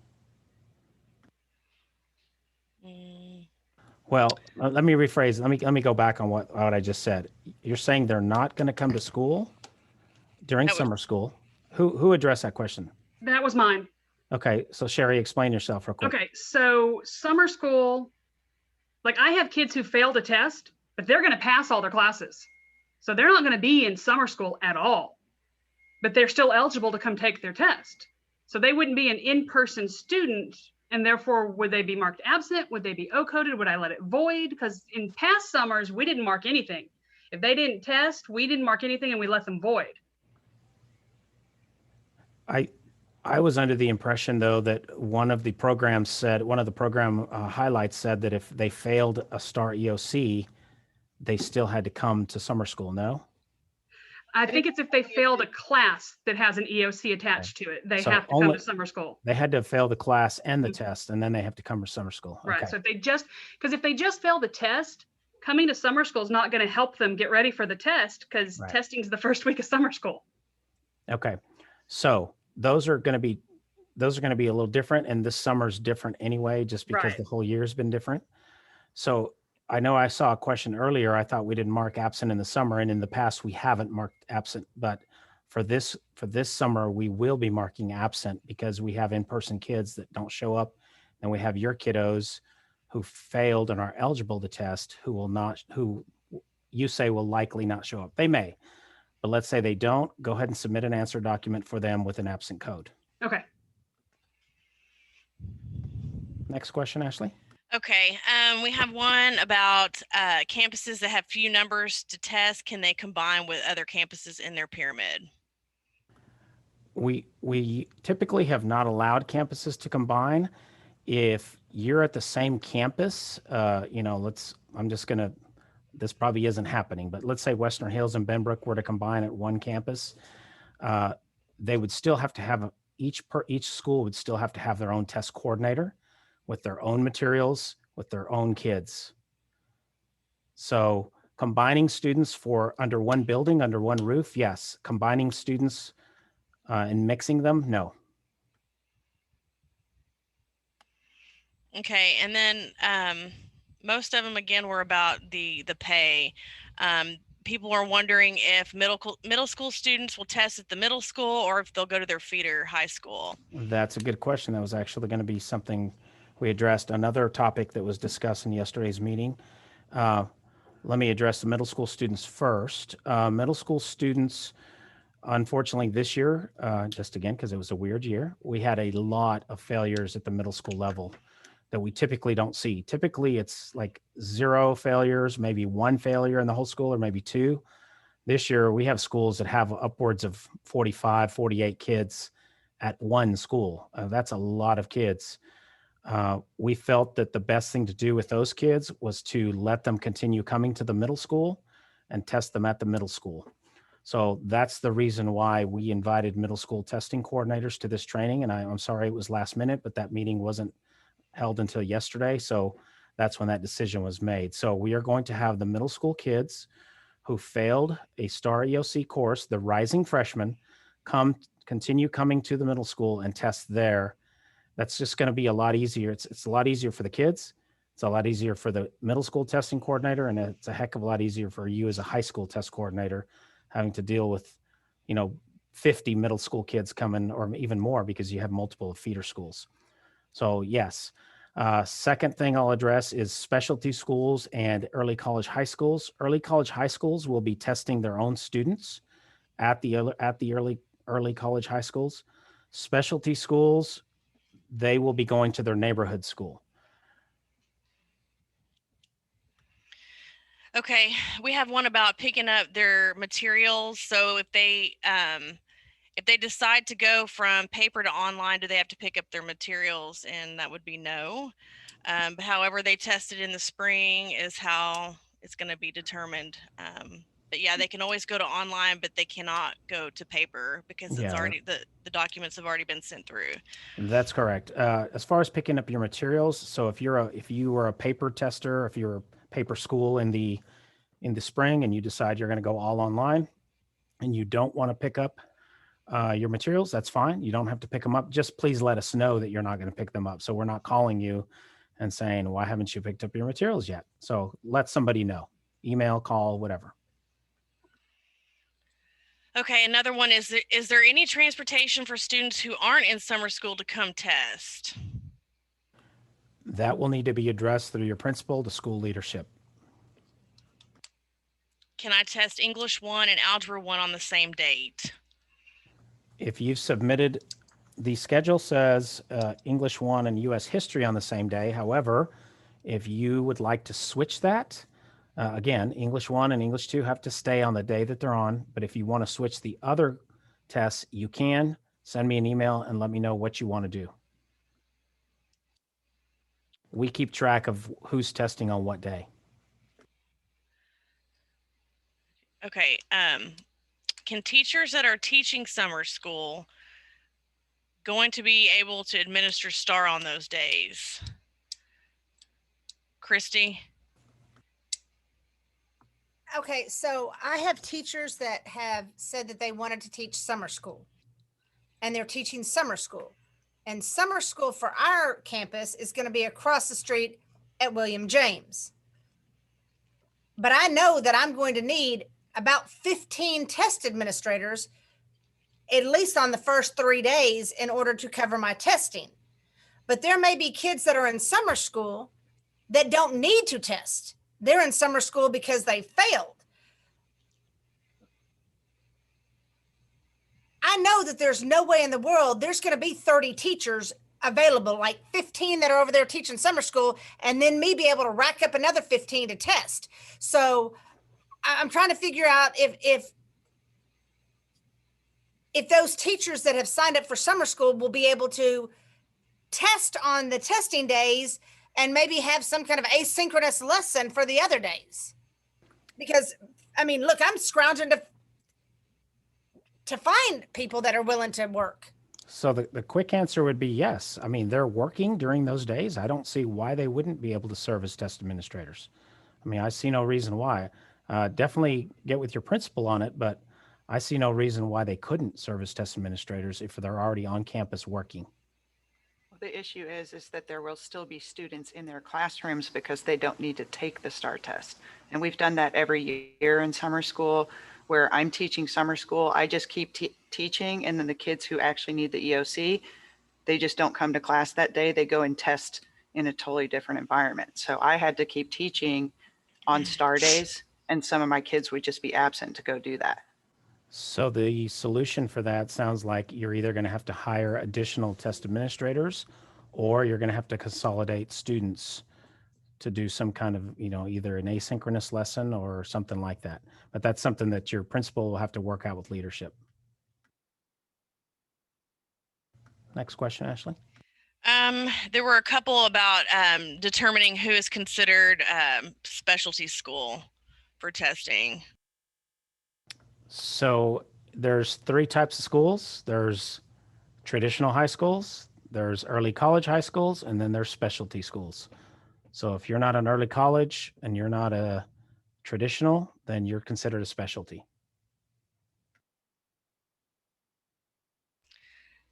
Mm, Well, let me rephrase. Let me go back on what I just said. You're saying they're not going to come to school during That was- summer school. Who addressed that question? That was mine. Okay, so Sherry, explain yourself real quick. Okay, so summer school, like I have kids who failed a test, but they're going to pass all their classes. So they're not going to be in summer school at all, but they're still eligible to come take their test. So they wouldn't be an in-person student, and therefore would they be marked absent? Would they be O-coded? Would I let it void? Because in past summers, we didn't mark anything. If they didn't test, we didn't mark anything and we let them void. I was under the impression, though, that one of the program highlights said that if they failed a STAAR EOC, they still had to come to summer school. No? I think it's if they failed a class that has an EOC attached to it, they So have to come only- to summer school. They had to fail the class and the test, and then they have to come to summer school. Right. Okay. So if they just fail the test, coming to summer school is not going to help them get ready for the test because Right. testing is the first week of summer school. Okay. So those are going to be a little different, and this summer's different anyway, just because Right. the whole year's been different. So I know I saw a question earlier. I thought we didn't mark absent in the summer, and in the past we haven't marked absent, but for this summer we will be marking absent because we have in-person kids that don't show up, and we have your kiddos who failed and are eligible to test who you say will likely not show up. They may, but let's say they don't. Go ahead and submit an answer document for them with an absent code. Okay. Next question, Ashley. Okay, we have one about campuses that have few numbers to test. Can they combine with other campuses in their pyramid? We typically have not allowed campuses to combine. If you're at the same campus, this probably isn't happening, but let's say Western Hills and Benbrook were to combine at one campus, they would still have to have each school would still have to have their own test coordinator with their own materials, with their own kids. So combining students under one building, under one roof, yes. Combining students and mixing them, no. Okay, and then most of them again were about the pay. People are wondering if middle school students will test at the middle school or if they'll go to their feeder high school. That's a good question. That was actually going to be something we addressed. Another topic that was discussed in yesterday's meeting. Let me address the middle school students first. Middle school students, unfortunately this year, just again, because it was a weird year, we had a lot of failures at the middle school level that we typically don't see. Typically it's like 0 failures, maybe 1 failure in the whole school, or maybe 2. This year we have schools that have upwards of 45, 48 kids at one school. That's a lot of kids. We felt that the best thing to do with those kids was to let them continue coming to the middle school and test them at the middle school. So that's the reason why we invited middle school testing coordinators to this training. And I'm sorry it was last minute, but that meeting wasn't held until yesterday. So that's when that decision was made. So we are going to have the middle school kids who failed a STAAR EOC course, the rising freshmen, continue coming to the middle school and test there. That's just going to be a lot easier. It's a lot easier for the kids. It's a lot easier for the middle school testing coordinator. And it's a heck of a lot easier for you as a high school test coordinator having to deal with, 50 middle school kids coming or even more because you have multiple feeder schools. So yes. Second thing I'll address is specialty schools and early college high schools. Early college high schools will be testing their own students at the early college high schools. Specialty schools, they will be going to their neighborhood school. Okay, we have one about picking up their materials. So if they decide to go from paper to online, do they have to pick up their materials? And that would be no. But however they tested in the spring is how it's going to be determined But yeah, they can always go to online, but they cannot go to paper because it's Yeah. already, the documents have already been sent through. That's correct. As far as picking up your materials, so if you were a paper tester, if you're a paper school in the spring and you decide you're going to go all online and you don't want to pick up your materials, that's fine. You don't have to pick them up. Just please let us know that you're not going to pick them up. So we're not calling you and saying, why haven't you picked up your materials yet? So let somebody know. Email, call, whatever. Okay, another one is there any transportation for students who aren't in summer school to come test? That will need to be addressed through your principal, the school leadership. Can I test English 1 and Algebra 1 on the same date? If you've submitted, the schedule says English 1 and US history on the same day. However, if you would like to switch that, again, English 1 and English 2 have to stay on the day that they're on. But if you want to switch the other tests, you can send me an email and let me know what you want to do. We keep track of who's testing on what day. Okay, can teachers that are teaching summer school going to be able to administer STAAR on those days? Christy? Okay, so I have teachers that have said that they wanted to teach summer school, and they're teaching summer school. And summer school for our campus is going to be across the street at William James. But I know that I'm going to need about 15 test administrators, at least on the first 3 days, in order to cover my testing. But there may be kids that are in summer school that don't need to test. They're in summer school because they failed. I know that there's no way in the world there's going to be 30 teachers available, like 15 that are over there teaching summer school, and then me be able to rack up another 15 to test. So I'm trying to figure out if those teachers that have signed up for summer school will be able to test on the testing days and maybe have some kind of asynchronous lesson for the other days. Because, I mean, look, I'm scrounging to find people that are willing to work. So the quick answer would be yes. I mean, they're working during those days. I don't see why they wouldn't be able to serve as test administrators. I mean, I see no reason why. Definitely get with your principal on it, but I see no reason why they couldn't serve as test administrators if they're already on campus working. The issue is that there will still be students in their classrooms because they don't need to take the STAAR test. And we've done that every year in summer school, where I'm teaching summer school. I just keep teaching, and then the kids who actually need the EOC, they just don't come to class that day. They go and test in a totally different environment. So I had to keep teaching on STAAR days, and some of my kids would just be absent to go do that. So the solution for that sounds like you're either going to have to hire additional test administrators, or you're going to have to consolidate students to do some kind of, either an asynchronous lesson or something like that. But that's something that your principal will have to work out with leadership. Next question, Ashley. There were a couple about determining who is considered specialty school for testing. So there's 3 types of schools. There's traditional high schools, there's early college high schools, and then there's specialty schools. So if you're not an early college and you're not a traditional, then you're considered a specialty.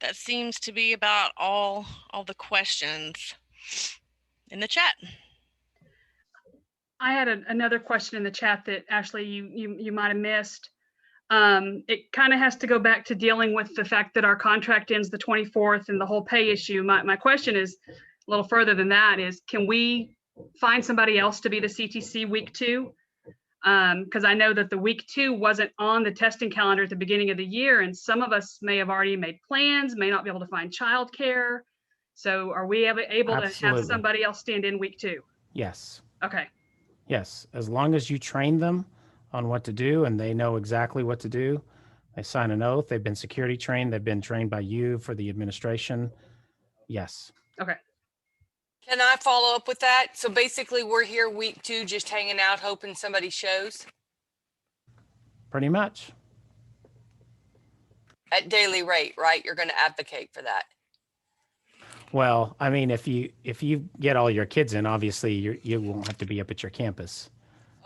That seems to be about all the questions in the chat. I had another question in the chat that Ashley, you might have missed. It kind of has to go back to dealing with the fact that our contract ends the 24th and the whole pay issue. My question is a little further than that, is can we find somebody else to be the CTC week 2? Because I know that the week 2 wasn't on the testing calendar at the beginning of the year, and some of us may have already made plans, may not be able to find childcare. So are we able to have somebody else stand in week 2? Yes. Okay. Yes, as long as you train them on what to do and they know exactly what to do. They sign an oath, they've been security trained, they've been trained by you for the administration. Yes. Okay. Can I follow up with that? So basically we're here week 2, just hanging out, hoping somebody shows. Pretty much. At daily rate, right? You're going to advocate for that. Well, I mean, if you get all your kids in, obviously you won't have to be up at your campus.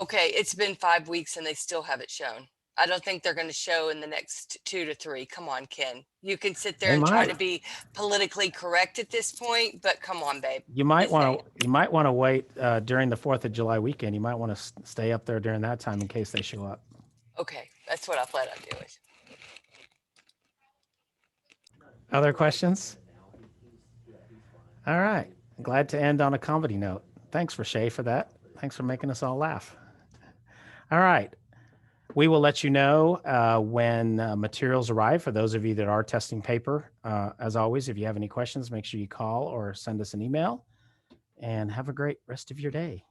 Okay, it's been 5 weeks and they still haven't shown. I don't think they're going to show in the next 2 to 3. Come on, Ken. You can sit there They and try to might. be politically correct at this point, but come on, babe. You might Just want saying. to wait during the 4th of July weekend. You might want to stay up there during that time in case they show up. Okay, that's what I plan on doing. Other questions? All right. Glad to end on a comedy note. Thanks, Rashay, for that. Thanks for making us all laugh. All right. We will let you know when materials arrive for those of you that are testing paper. As always, if you have any questions, make sure you call or send us an email. And have a great rest of your day.